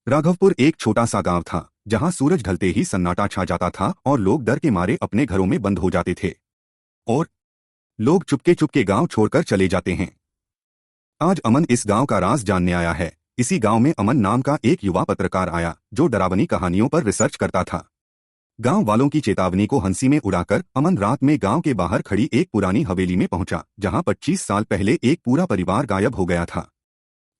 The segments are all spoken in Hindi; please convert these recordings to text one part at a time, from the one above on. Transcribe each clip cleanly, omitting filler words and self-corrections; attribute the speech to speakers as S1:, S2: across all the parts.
S1: राघवपुर एक छोटा सा गांव था जहां सूरज ढलते ही सन्नाटा छा जाता था और लोग डर के मारे अपने घरों में बंद हो जाते थे। और लोग चुपके चुपके गांव छोड़कर चले जाते हैं। आज अमन इस गांव का राज जानने आया है। इसी गांव में अमन नाम का एक युवा पत्रकार आया जो डरावनी कहानियों पर रिसर्च करता था। गांव वालों की चेतावनी को हंसी में उड़ाकर अमन रात में गांव के बाहर खड़ी एक पुरानी हवेली में पहुंचा जहां 25 साल पहले एक पूरा परिवार गायब हो गया था।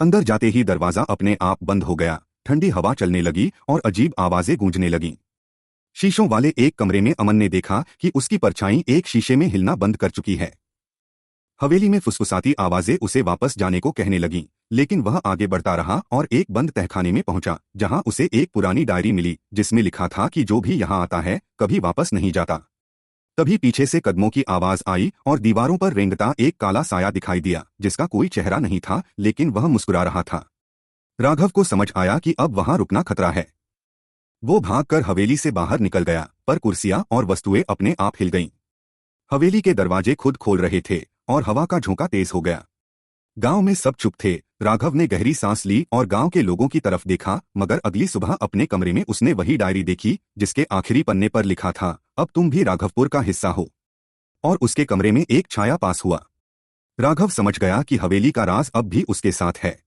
S1: अंदर जाते ही दरवाजा अपने आप बंद हो गया, ठंडी हवा चलने लगी और अजीब आवाजें गूंजने लगीं। शीशों वाले एक कमरे में अमन ने देखा कि उसकी परछाई एक शीशे में हिलना बंद कर चुकी है। हवेली में फुसफुसाती आवाजें उसे वापस जाने को कहने लगीं, लेकिन वह आगे बढ़ता रहा और एक बंद तहखाने में पहुंचा जहां उसे एक पुरानी डायरी मिली जिसमें लिखा था कि जो भी यहां आता है कभी वापस नहीं जाता। तभी पीछे से कदमों की आवाज आई और दीवारों पर रेंगता एक काला साया दिखाई दिया जिसका कोई चेहरा नहीं था, लेकिन वह मुस्कुरा रहा था। राघव को समझ आया कि अब वहां रुकना खतरा है। वो भागकर हवेली से बाहर निकल गया, पर कुर्सियां और वस्तुएं अपने आप हिल गईं। हवेली के दरवाजे खुद खोल रहे थे और हवा का झोंका तेज हो गया। गांव में सब चुप थे। राघव ने गहरी सांस ली और गांव के लोगों की तरफ देखा, मगर अगली सुबह अपने कमरे में उसने वही डायरी देखी जिसके आखिरी पन्ने पर लिखा था, अब तुम भी राघवपुर का हिस्सा हो। और उसके कमरे में एक छाया पास हुआ। राघव समझ गया कि हवेली का राज अब भी उसके साथ है।